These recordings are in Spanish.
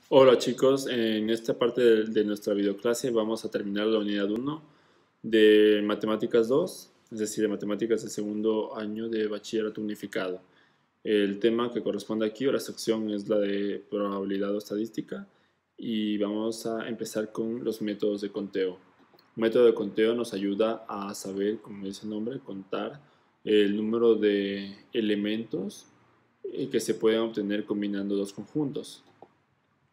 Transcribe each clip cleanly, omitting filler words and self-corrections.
Hola chicos, en esta parte de nuestra videoclase vamos a terminar la unidad 1 de Matemáticas 2, es decir, de Matemáticas de segundo año de Bachillerato Unificado. El tema que corresponde aquí o la sección es la de probabilidad o estadística y vamos a empezar con los métodos de conteo. Un método de conteo nos ayuda a saber, como dice el nombre, contar el número de elementos que se pueden obtener combinando dos conjuntos.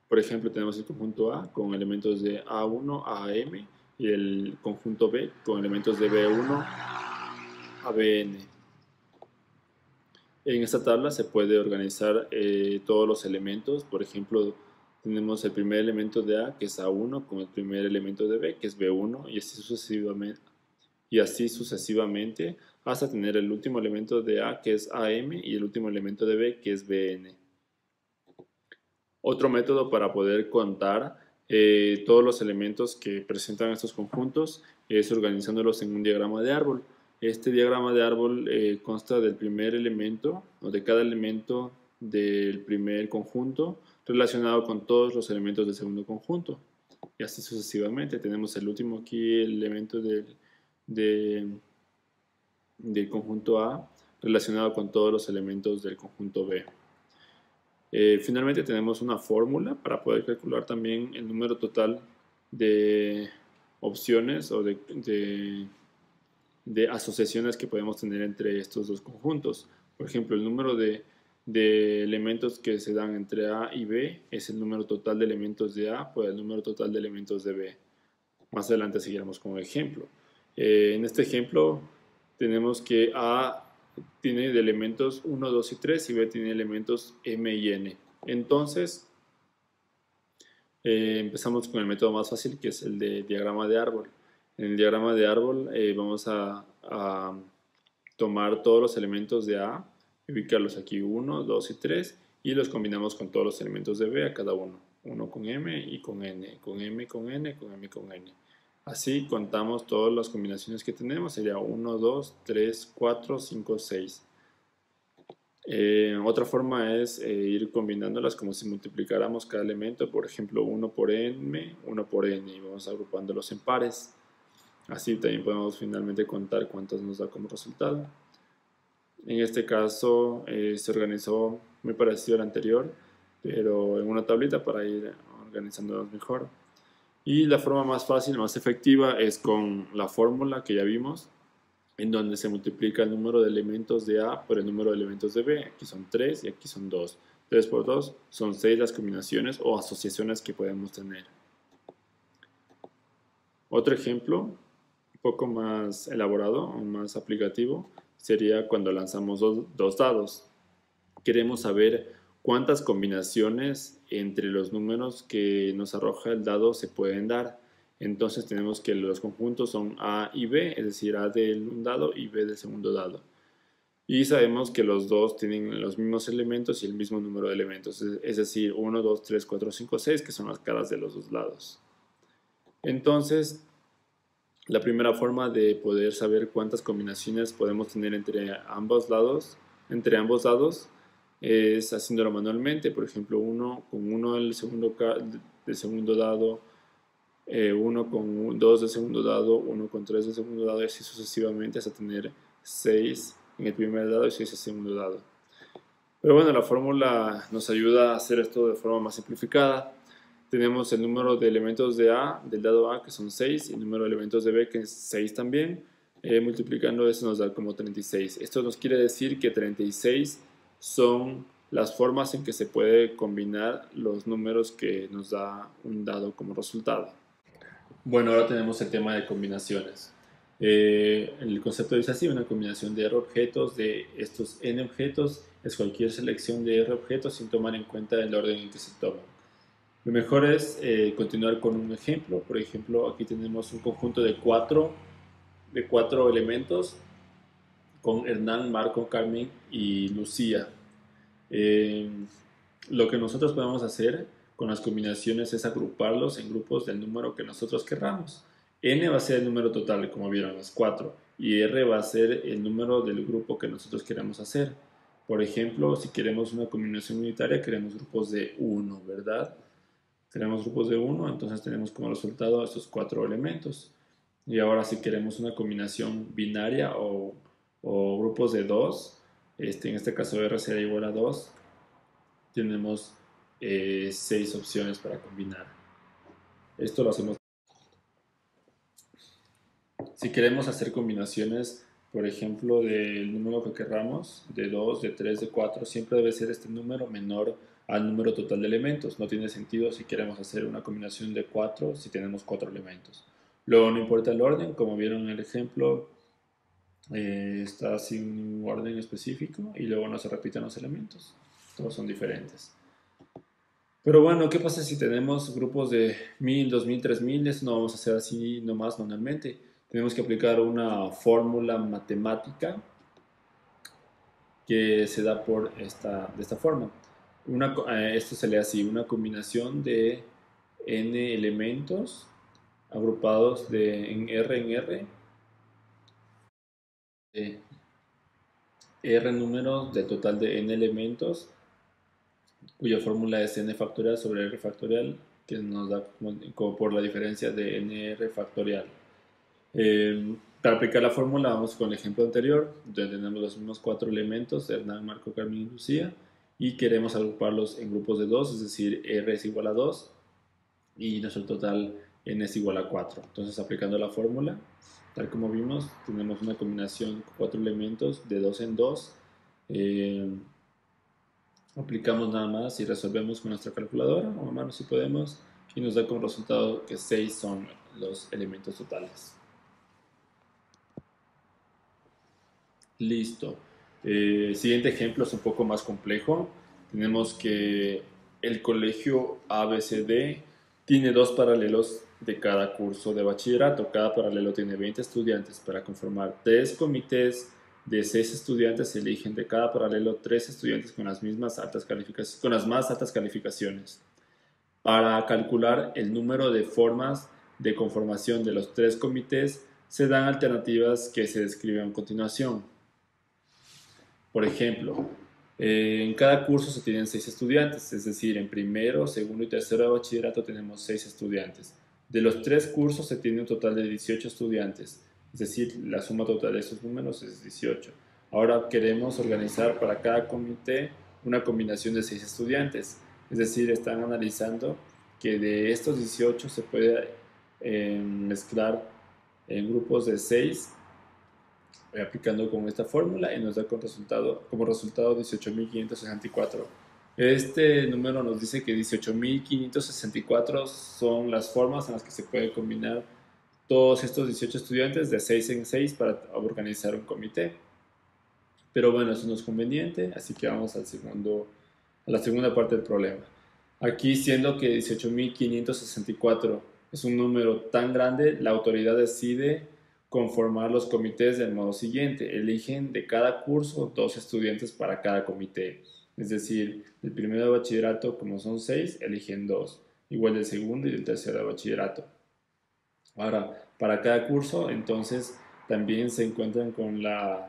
Por ejemplo, tenemos el conjunto A con elementos de A1 a AM y el conjunto B con elementos de B1 a Bn. En esta tabla se puede organizar todos los elementos. Por ejemplo, tenemos el primer elemento de A, que es A1, con el primer elemento de B, que es B1, y así sucesivamente hasta tener el último elemento de A, que es AM, y el último elemento de B, que es Bn. Otro método para poder contar todos los elementos que presentan estos conjuntos es organizándolos en un diagrama de árbol. Este diagrama de árbol consta del primer elemento o de cada elemento del primer conjunto relacionado con todos los elementos del segundo conjunto. Y así sucesivamente. Tenemos el último aquí, el elemento de- del conjunto A relacionado con todos los elementos del conjunto B. Finalmente tenemos una fórmula para poder calcular también el número total de opciones o de asociaciones que podemos tener entre estos dos conjuntos. Por ejemplo, el número de elementos que se dan entre A y B es el número total de elementos de A por el número total de elementos de B. Más adelante seguiremos con el ejemplo. En este ejemplo tenemos que A tiene de elementos 1, 2 y 3 y B tiene elementos M y N. Entonces, empezamos con el método más fácil, que es el de diagrama de árbol. En el diagrama de árbol vamos a tomar todos los elementos de A, ubicarlos aquí 1, 2 y 3 y los combinamos con todos los elementos de B a cada uno. Uno con M y con N, con M con N, con M con N. Así contamos todas las combinaciones que tenemos, sería 1, 2, 3, 4, 5, 6. Otra forma es ir combinándolas como si multiplicáramos cada elemento, por ejemplo 1 por m, 1 por n, y vamos agrupándolos en pares. Así también podemos finalmente contar cuántos nos da como resultado. En este caso se organizó muy parecido al anterior, pero en una tablita para ir organizándolos mejor. Y la forma más fácil, más efectiva, es con la fórmula que ya vimos, en donde se multiplica el número de elementos de A por el número de elementos de B. Aquí son 3 y aquí son 2. 3 por 2 son 6 las combinaciones o asociaciones que podemos tener. Otro ejemplo, un poco más elaborado o más aplicativo, sería cuando lanzamos dos dados. Queremos saber cuántas combinaciones entre los números que nos arroja el dado se pueden dar. Entonces tenemos que los conjuntos son A y B, es decir, A del un dado y B del segundo dado. Y sabemos que los dos tienen los mismos elementos y el mismo número de elementos, es decir, 1, 2, 3, 4, 5, 6, que son las caras de los dos lados. Entonces, la primera forma de poder saber cuántas combinaciones podemos tener entre ambos lados es haciéndolo manualmente. Por ejemplo, uno con uno del segundo dado, uno con 2 del segundo dado, uno con 3 del segundo dado y así sucesivamente hasta tener 6 en el primer dado y 6 en el segundo dado. Pero bueno, la fórmula nos ayuda a hacer esto de forma más simplificada. Tenemos el número de elementos de A, del dado A, que son 6, y el número de elementos de B, que es 6 también. Multiplicando eso nos da como 36. Esto nos quiere decir que 36 son las formas en que se puede combinar los números que nos da un dado como resultado. Bueno, ahora tenemos el tema de combinaciones. El concepto dice así: una combinación de R objetos de estos N objetos es cualquier selección de R objetos sin tomar en cuenta el orden en que se toman. Lo mejor es continuar con un ejemplo. Por ejemplo, aquí tenemos un conjunto de cuatro elementos con Hernán, Marco, Carmen y Lucía. Eh, lo que nosotros podemos hacer con las combinaciones es agruparlos en grupos del número que nosotros querramos. N va a ser el número total, como vieron, las 4, y R va a ser el número del grupo que nosotros queramos hacer. Por ejemplo, si queremos una combinación unitaria, queremos grupos de 1, ¿verdad? Tenemos grupos de 1, entonces tenemos como resultado estos 4 elementos. Y ahora si queremos una combinación binaria o grupos de 2, en este caso R será igual a 2, tenemos 6 opciones para combinar. Esto lo hacemos. Si queremos hacer combinaciones, por ejemplo, del número que querramos, de 2, de 3, de 4, siempre debe ser este número menor al número total de elementos. No tiene sentido si queremos hacer una combinación de 4 si tenemos 4 elementos. Luego no importa el orden, como vieron en el ejemplo, está sin un orden específico y luego no se repiten los elementos. Todos son diferentes. Pero bueno, ¿qué pasa si tenemos grupos de 1000, 2000, 3000? Eso no vamos a hacer así nomás manualmente. Tenemos que aplicar una fórmula matemática que se da de esta forma. Esto se lee así, una combinación de n elementos agrupados en R, de R números de total de n elementos, cuya fórmula es n factorial sobre r factorial, que nos da como por la diferencia de nr factorial. Para aplicar la fórmula vamos con el ejemplo anterior, donde tenemos los mismos 4 elementos, Hernán, Marco, Carmen y Lucía, y queremos agruparlos en grupos de 2, es decir, R es igual a 2 y nuestro total N es igual a 4. Entonces, aplicando la fórmula, tal como vimos, tenemos una combinación con 4 elementos de 2 en 2. Aplicamos nada más y resolvemos con nuestra calculadora, o a mano si podemos, y nos da como resultado que 6 son los elementos totales. Listo. Siguiente ejemplo es un poco más complejo. Tenemos que el colegio ABCD tiene 2 paralelos de cada curso de bachillerato. Cada paralelo tiene 20 estudiantes. Para conformar 3 comités de 6 estudiantes, se eligen de cada paralelo 3 estudiantes con las más altas calificaciones. Para calcular el número de formas de conformación de los 3 comités, se dan alternativas que se describen a continuación. Por ejemplo, en cada curso se tienen 6 estudiantes, es decir, en primero, segundo y tercero de bachillerato tenemos 6 estudiantes. De los 3 cursos se tiene un total de 18 estudiantes, es decir, la suma total de esos números es 18. Ahora queremos organizar para cada comité una combinación de 6 estudiantes, es decir, están analizando que de estos 18 se puede mezclar en grupos de 6 aplicando con esta fórmula y nos da como resultado 18.564. Este número nos dice que 18.564 son las formas en las que se puede combinar todos estos 18 estudiantes de 6 en 6 para organizar un comité. Pero bueno, eso no es conveniente, así que vamos a la segunda parte del problema. Aquí, siendo que 18.564 es un número tan grande, la autoridad decide conformar los comités del modo siguiente. Eligen de cada curso 2 estudiantes para cada comité. Es decir, del primero de bachillerato, como son 6, eligen 2. Igual del segundo y del tercero de bachillerato. Ahora, para cada curso, entonces, también se encuentran con la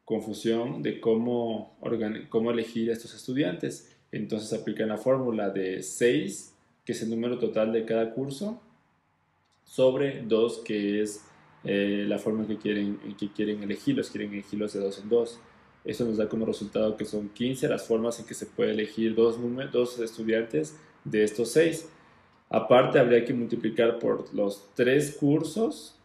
confusión de cómo elegir a estos estudiantes. Entonces aplican la fórmula de 6, que es el número total de cada curso, sobre 2, que es la forma que quieren elegirlos. Quieren elegirlos de 2 en 2. Eso nos da como resultado que son 15 las formas en que se puede elegir dos estudiantes de estos 6. Aparte, habría que multiplicar por los 3 cursos,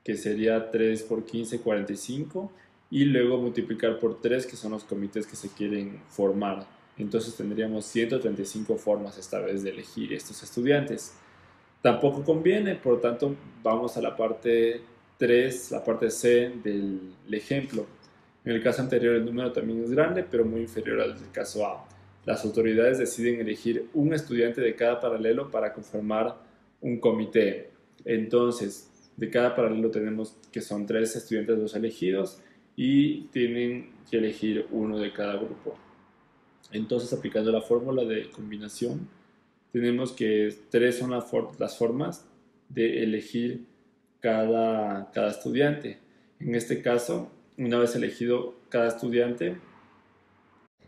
que sería 3 por 15, 45, y luego multiplicar por 3, que son los comités que se quieren formar. Entonces tendríamos 135 formas esta vez de elegir estos estudiantes. Tampoco conviene, por lo tanto vamos a la parte 3, la parte C del ejemplo. En el caso anterior el número también es grande, pero muy inferior al del caso A. Las autoridades deciden elegir un estudiante de cada paralelo para conformar un comité. Entonces, de cada paralelo tenemos que son 3 estudiantes los elegidos y tienen que elegir uno de cada grupo. Entonces, aplicando la fórmula de combinación, tenemos que 3 son las formas de elegir cada estudiante. En este caso, una vez elegido cada estudiante,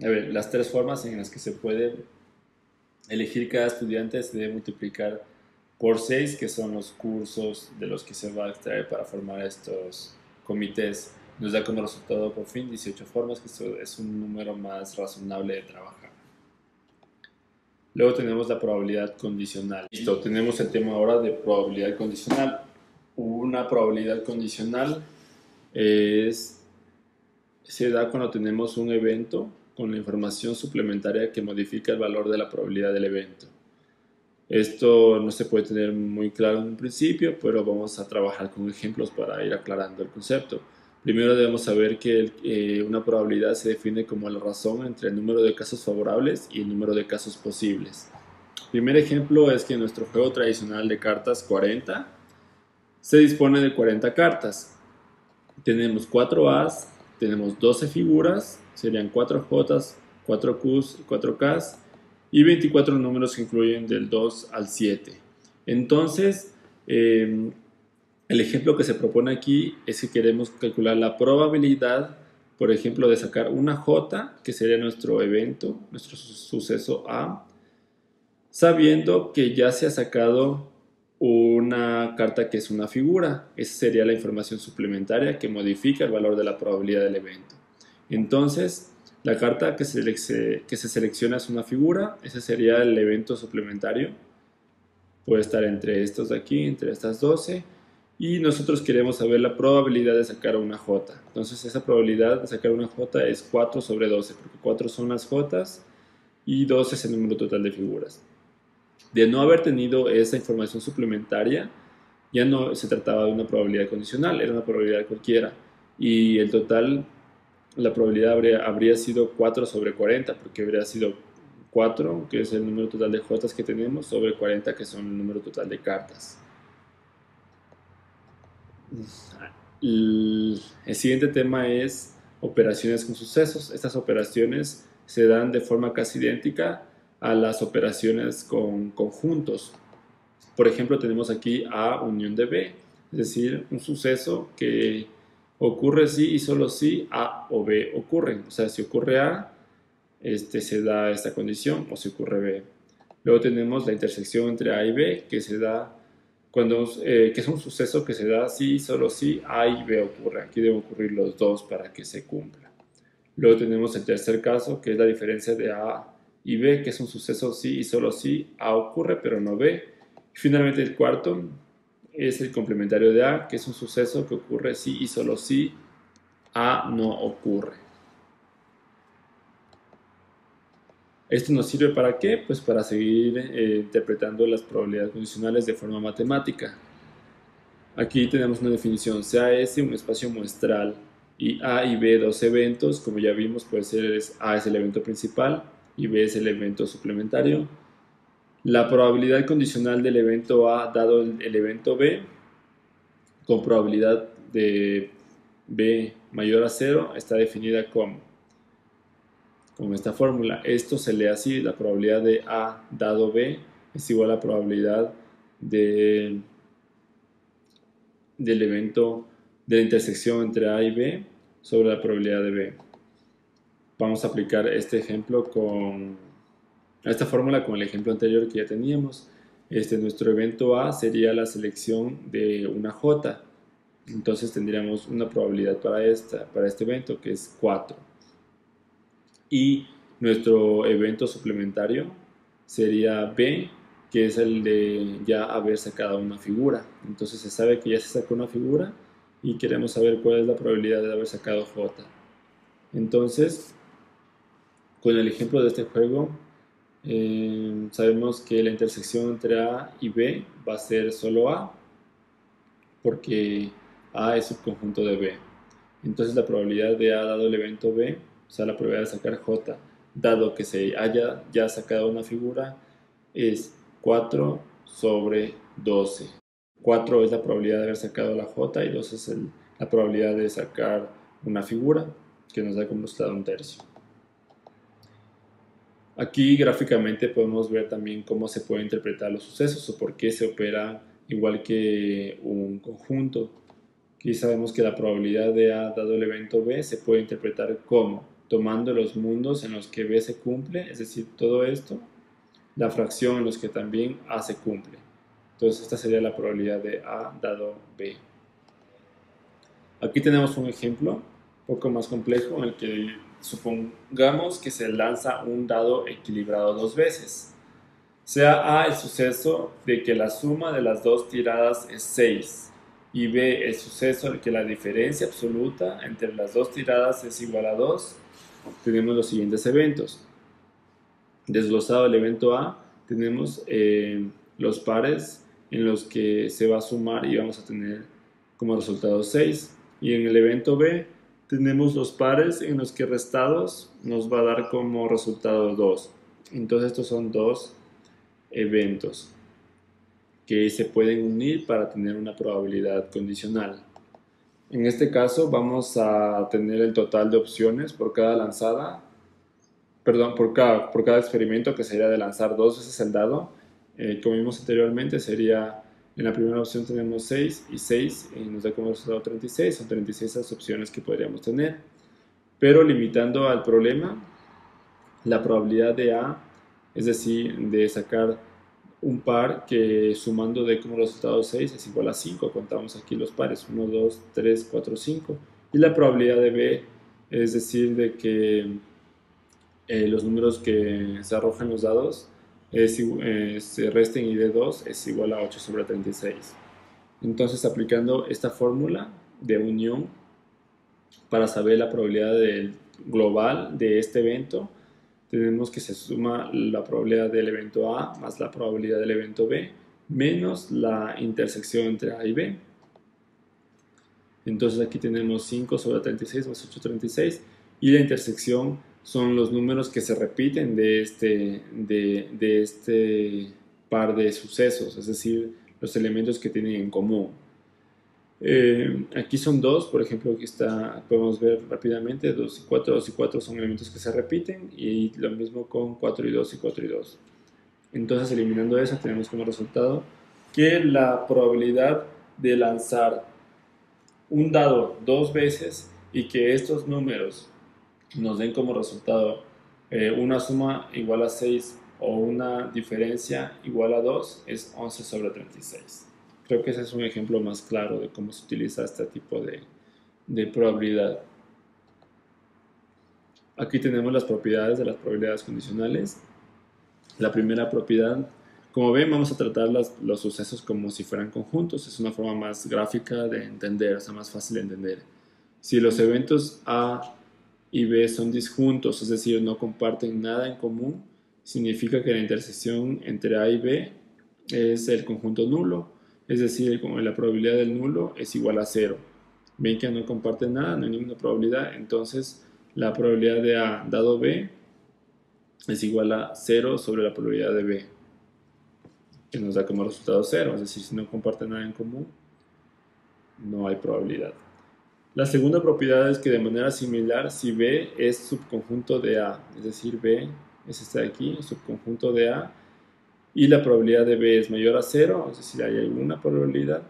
a ver, las 3 formas en las que se puede elegir cada estudiante se debe multiplicar por 6, que son los cursos de los que se va a extraer para formar estos comités. Nos da como resultado por fin 18 formas, que esto es un número más razonable de trabajar. Luego tenemos la probabilidad condicional. Listo, tenemos el tema ahora de probabilidad condicional. Una probabilidad condicional se da cuando tenemos un evento con la información suplementaria que modifica el valor de la probabilidad del evento. Esto no se puede tener muy claro en un principio, pero vamos a trabajar con ejemplos para ir aclarando el concepto. Primero debemos saber que una probabilidad se define como la razón entre el número de casos favorables y el número de casos posibles. El primer ejemplo es que en nuestro juego tradicional de cartas 40 se dispone de 40 cartas. Tenemos 4 As, tenemos 12 figuras, serían 4 Jotas, 4 Qs y 4 Ks, y 24 números que incluyen del 2 al 7. Entonces, el ejemplo que se propone aquí es que queremos calcular la probabilidad, por ejemplo, de sacar una J, que sería nuestro evento, nuestro suceso A, sabiendo que ya se ha sacado una carta que es una figura. Esa sería la información suplementaria que modifica el valor de la probabilidad del evento. Entonces, la carta que se selecciona es una figura. Ese sería el evento suplementario. Puede estar entre estos de aquí, entre estas 12. Y nosotros queremos saber la probabilidad de sacar una J. Entonces, esa probabilidad de sacar una J es 4 sobre 12, porque 4 son las Jotas y 12 es el número total de figuras. De no haber tenido esa información suplementaria, ya no se trataba de una probabilidad condicional, era una probabilidad cualquiera. Y el total, la probabilidad habría sido 4 sobre 40, porque habría sido 4, que es el número total de Jotas que tenemos, sobre 40, que son el número total de cartas. El siguiente tema es operaciones con sucesos. Estas operaciones se dan de forma casi idéntica a las operaciones con conjuntos. Por ejemplo, tenemos aquí A unión de B, es decir, un suceso que ocurre si y solo si A o B ocurren. O sea, si ocurre A, se da esta condición, o si ocurre B. Luego tenemos la intersección entre A y B, que se da que es un suceso que se da si y solo si A y B ocurre. Aquí deben ocurrir los dos para que se cumpla. Luego tenemos el tercer caso, que es la diferencia de A y B, que es un suceso si y solo si A ocurre, pero no B. Y finalmente el cuarto es el complementario de A, que es un suceso que ocurre si y solo si A no ocurre. ¿Esto nos sirve para qué? Pues para seguir interpretando las probabilidades condicionales de forma matemática. Aquí tenemos una definición, sea S un espacio muestral y A y B dos eventos, como ya vimos, puede ser A es el evento principal y B es el evento suplementario. La probabilidad condicional del evento A dado el evento B, con probabilidad de B mayor a 0, está definida como esta fórmula. Esto se lee así, la probabilidad de A dado B es igual a la probabilidad del evento de la intersección entre A y B sobre la probabilidad de B. Vamos a aplicar este ejemplo esta fórmula con el ejemplo anterior que ya teníamos. Nuestro evento A sería la selección de una J. Entonces tendríamos una probabilidad para este evento que es 4. Y nuestro evento suplementario sería B, que es el de ya haber sacado una figura. Entonces se sabe que ya se sacó una figura y queremos saber cuál es la probabilidad de haber sacado J. Entonces, con el ejemplo de este juego, sabemos que la intersección entre A y B va a ser solo A, porque A es subconjunto de B. Entonces la probabilidad de A dado el evento B, o sea, la probabilidad de sacar J, dado que se haya ya sacado una figura, es 4 sobre 12. 4 es la probabilidad de haber sacado la J y 12 es la probabilidad de sacar una figura, que nos da como resultado un tercio. Aquí gráficamente podemos ver también cómo se pueden interpretar los sucesos o por qué se opera igual que un conjunto. Aquí sabemos que la probabilidad de A dado el evento B se puede interpretar como tomando los mundos en los que B se cumple, es decir, todo esto, la fracción en los que también A se cumple. Entonces esta sería la probabilidad de A dado B. Aquí tenemos un ejemplo un poco más complejo en el que supongamos que se lanza un dado equilibrado dos veces. Sea A el suceso de que la suma de las dos tiradas es 6 y B el suceso de que la diferencia absoluta entre las dos tiradas es igual a 2, tenemos los siguientes eventos. Desglosado el evento A, tenemos los pares en los que se va a sumar y vamos a tener como resultado 6. Y en el evento B tenemos los pares en los que restados nos va a dar como resultado 2. Entonces estos son dos eventos que se pueden unir para tener una probabilidad condicional. En este caso vamos a tener el total de opciones por cada lanzada, perdón, por cada experimento, que sería de lanzar dos veces el dado. Como vimos anteriormente, sería, en la primera opción tenemos 6 y 6 y nos da como resultado 36, son 36 las opciones que podríamos tener. Pero limitando al problema, la probabilidad de A, es decir, de sacar un par que sumando de como resultado 6 es igual a 5. Contamos aquí los pares, 1, 2, 3, 4, 5. Y la probabilidad de B, es decir, de que los números que se arrojan los dados se resten y de 2 es igual a 8 sobre 36. Entonces, aplicando esta fórmula de unión para saber la probabilidad global de este evento, tenemos que se suma la probabilidad del evento A más la probabilidad del evento B menos la intersección entre A y B. Entonces aquí tenemos 5 sobre 36 más 8 sobre 36 y la intersección son los números que se repiten de este par de sucesos, es decir, los elementos que tienen en común. Aquí son dos, por ejemplo, aquí está, podemos ver rápidamente 2 y 4, 2 y 4 son elementos que se repiten, y lo mismo con 4 y 2 y 4 y 2. Entonces, eliminando eso, tenemos como resultado que la probabilidad de lanzar un dado dos veces y que estos números nos den como resultado una suma igual a 6 o una diferencia igual a 2 es 11 sobre 36. Creo que ese es un ejemplo más claro de cómo se utiliza este tipo de probabilidad. Aquí tenemos las propiedades de las probabilidades condicionales. La primera propiedad, como ven, vamos a tratar los sucesos como si fueran conjuntos. Es una forma más gráfica de entender, o sea, más fácil de entender. Si los eventos A y B son disjuntos, es decir, no comparten nada en común, significa que la intersección entre A y B es el conjunto nulo, es decir, como la probabilidad del nulo es igual a 0. Ven que no comparten nada, no hay ninguna probabilidad, entonces la probabilidad de A dado B es igual a 0 sobre la probabilidad de B, que nos da como resultado 0, es decir, si no comparten nada en común, no hay probabilidad. La segunda propiedad es que de manera similar, si B es subconjunto de A, es decir, B es esta de aquí, subconjunto de A, y la probabilidad de B es mayor a 0, es decir, hay alguna probabilidad,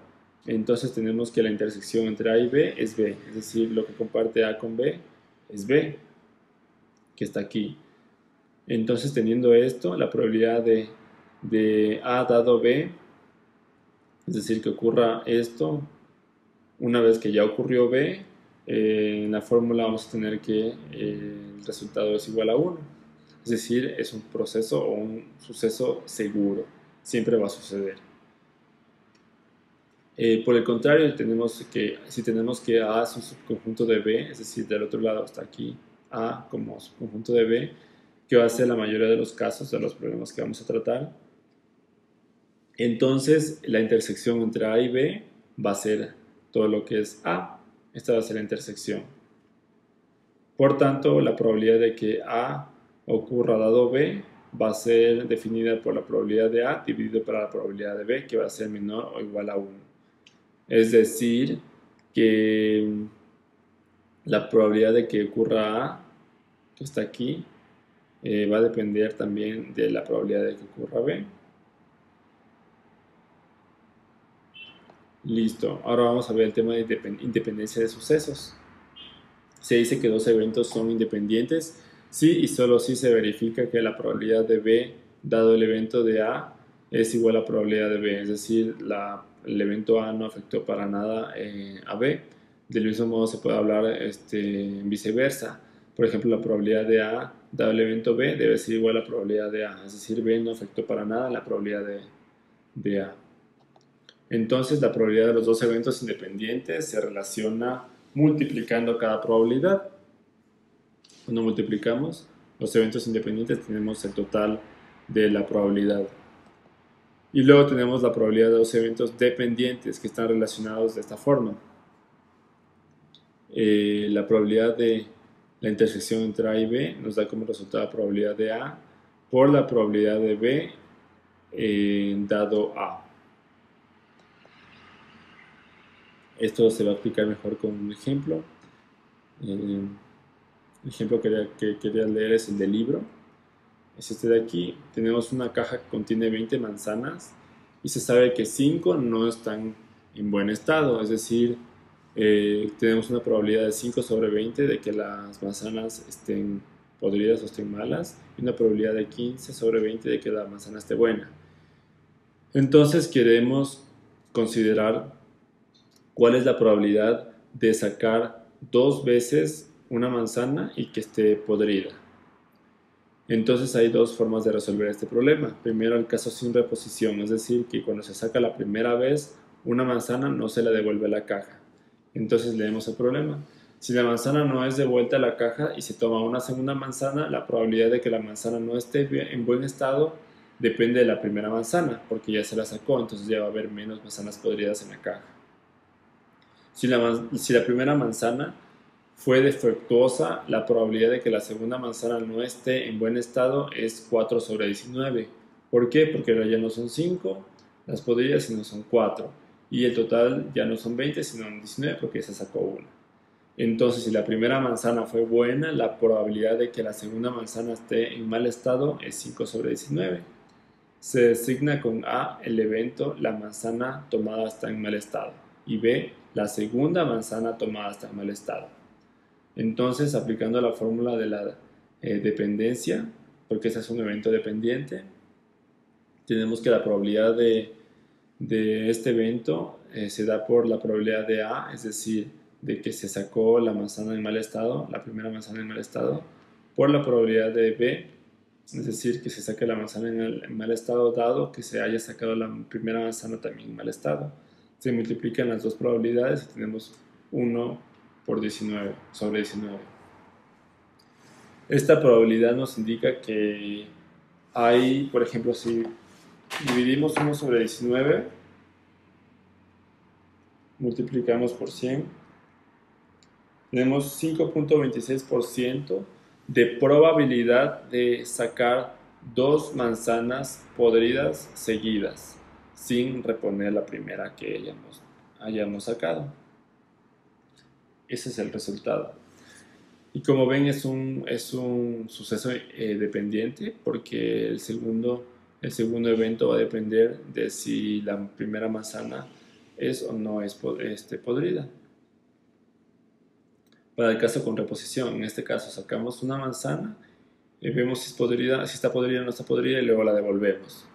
entonces tenemos que la intersección entre A y B es B, es decir, lo que comparte A con B es B, que está aquí. Entonces, teniendo esto, la probabilidad de A dado B, es decir, que ocurra esto, una vez que ya ocurrió B, en la fórmula vamos a tener que el resultado es igual a 1. Es decir, es un proceso o un suceso seguro. Siempre va a suceder. Por el contrario, si tenemos que A es un subconjunto de B, es decir, del otro lado está aquí A como subconjunto de B, que va a ser la mayoría de los casos de los problemas que vamos a tratar, entonces la intersección entre A y B va a ser todo lo que es A. Esta va a ser la intersección. Por tanto, la probabilidad de que A ocurra dado B va a ser definida por la probabilidad de A dividido por la probabilidad de B, que va a ser menor o igual a 1. Es decir, que la probabilidad de que ocurra A, que está aquí, va a depender también de la probabilidad de que ocurra B. Listo, ahora vamos a ver el tema de independencia de sucesos. Se dice que dos eventos son independientes si y solo si se verifica que la probabilidad de B dado el evento de A, es igual a la probabilidad de B, es decir, el evento A no afectó para nada a B. Del mismo modo se puede hablar viceversa. Por ejemplo, la probabilidad de A dado el evento B debe ser igual a la probabilidad de A, es decir, B no afectó para nada la probabilidad de A. Entonces, la probabilidad de los dos eventos independientes se relaciona multiplicando cada probabilidad. Cuando multiplicamos los eventos independientes tenemos el total de la probabilidad. Y luego tenemos la probabilidad de los eventos dependientes que están relacionados de esta forma. La probabilidad de la intersección entre A y B nos da como resultado la probabilidad de A por la probabilidad de B dado A. Esto se va a explicar mejor con un ejemplo. El ejemplo que quería leer es el del libro. Es este de aquí. Tenemos una caja que contiene 20 manzanas y se sabe que 5 no están en buen estado, es decir, tenemos una probabilidad de 5 sobre 20 de que las manzanas estén podridas o estén malas y una probabilidad de 15 sobre 20 de que la manzana esté buena. Entonces queremos considerar cuál es la probabilidad de sacar 2 veces una manzana y que esté podrida. Entonces hay dos formas de resolver este problema. Primero, el caso sin reposición, es decir, que cuando se saca la primera vez una manzana no se le devuelve a la caja. Entonces leemos el problema. Si la manzana no es devuelta a la caja y se toma una segunda manzana, la probabilidad de que la manzana no esté en buen estado depende de la primera manzana, porque ya se la sacó, entonces ya va a haber menos manzanas podridas en la caja. Si la primera manzana fue defectuosa, la probabilidad de que la segunda manzana no esté en buen estado es 4 sobre 19. ¿Por qué? Porque ya no son 5 las podridas, sino son 4. Y el total ya no son 20, sino 19 porque se sacó una. Entonces, si la primera manzana fue buena, la probabilidad de que la segunda manzana esté en mal estado es 5 sobre 19. Se designa con A el evento, la manzana tomada está en mal estado, y B, la segunda manzana tomada está en mal estado. Entonces, aplicando la fórmula de la dependencia, porque ese es un evento dependiente, tenemos que la probabilidad de este evento se da por la probabilidad de A, es decir, de que se sacó la manzana en mal estado, la primera manzana en mal estado, por la probabilidad de B, es decir, que se saque la manzana en mal estado dado que se haya sacado la primera manzana también en mal estado. Se multiplican las dos probabilidades y tenemos 1 por 19 sobre 19. Esta probabilidad nos indica que hay, por ejemplo, si dividimos 1 sobre 19, multiplicamos por 100, tenemos 5.26% de probabilidad de sacar 2 manzanas podridas seguidas sin reponer la primera que hayamos sacado. Ese es el resultado. Y como ven, es un suceso dependiente porque el segundo evento va a depender de si la primera manzana es o no es podrida. Para el caso con reposición, en este caso sacamos una manzana, vemos si está podrida o no está podrida y luego la devolvemos.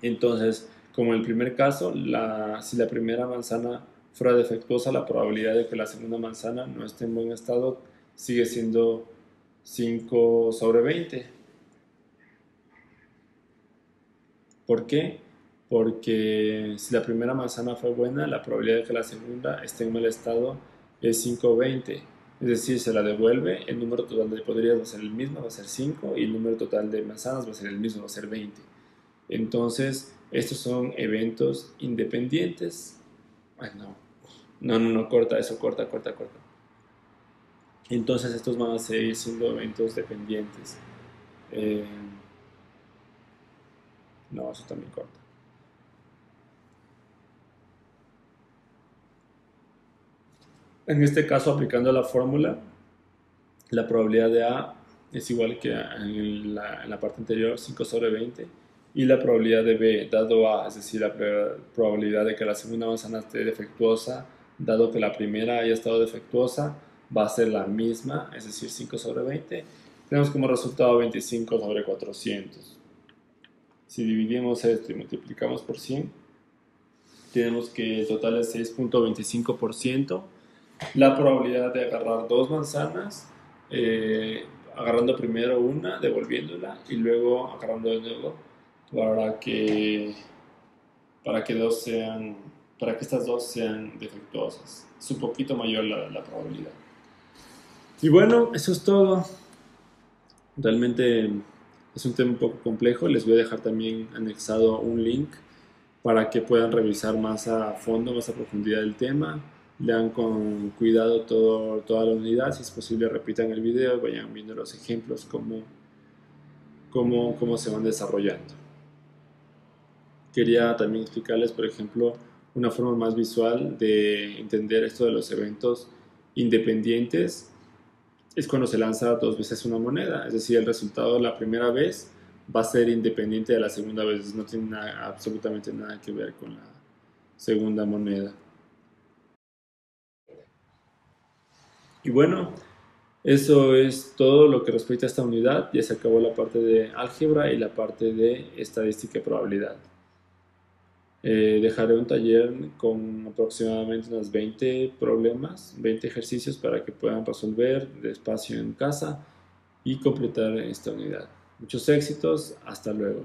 Entonces, como en el primer caso, si la primera manzana fuera defectuosa, la probabilidad de que la segunda manzana no esté en buen estado sigue siendo 5 sobre 20. ¿Por qué? Porque si la primera manzana fue buena, la probabilidad de que la segunda esté en mal estado es 5/20. Es decir, se la devuelve, el número total de podridas va a ser el mismo, va a ser 5, y el número total de manzanas va a ser el mismo, va a ser 20. Entonces, estos son eventos independientes. Ay, no, corta, eso, corta. Entonces, estos van a seguir siendo eventos dependientes. No, eso también corta. En este caso, aplicando la fórmula, la probabilidad de A es igual que en la parte anterior, 5 sobre 20, y la probabilidad de B, dado A, es decir, la probabilidad de que la segunda manzana esté defectuosa, dado que la primera haya estado defectuosa, va a ser la misma, es decir, 5 sobre 20, Tenemos como resultado 25 sobre 400. Si dividimos esto y multiplicamos por 100, tenemos que el total es 6.25%. La probabilidad de agarrar dos manzanas, agarrando primero una, devolviéndola y luego agarrando de nuevo para que estas dos sean defectuosas. Es un poquito mayor la probabilidad. Y bueno, eso es todo. Realmente es un tema un poco complejo. Les voy a dejar también anexado un link para que puedan revisar más a fondo, más a profundidad el tema. Lean con cuidado toda la unidad. Si es posible, repitan el video y vayan viendo los ejemplos, cómo se van desarrollando. Quería también explicarles, por ejemplo, una forma más visual de entender esto de los eventos independientes. Es cuando se lanza dos veces una moneda, es decir, el resultado de la primera vez va a ser independiente de la segunda vez, no tiene absolutamente nada que ver con la segunda moneda. Y bueno, eso es todo lo que respecta a esta unidad. Ya se acabó la parte de álgebra y la parte de estadística y probabilidad. Dejaré un taller con aproximadamente unos 20 problemas, 20 ejercicios para que puedan resolver despacio en casa y completar esta unidad. Muchos éxitos, hasta luego.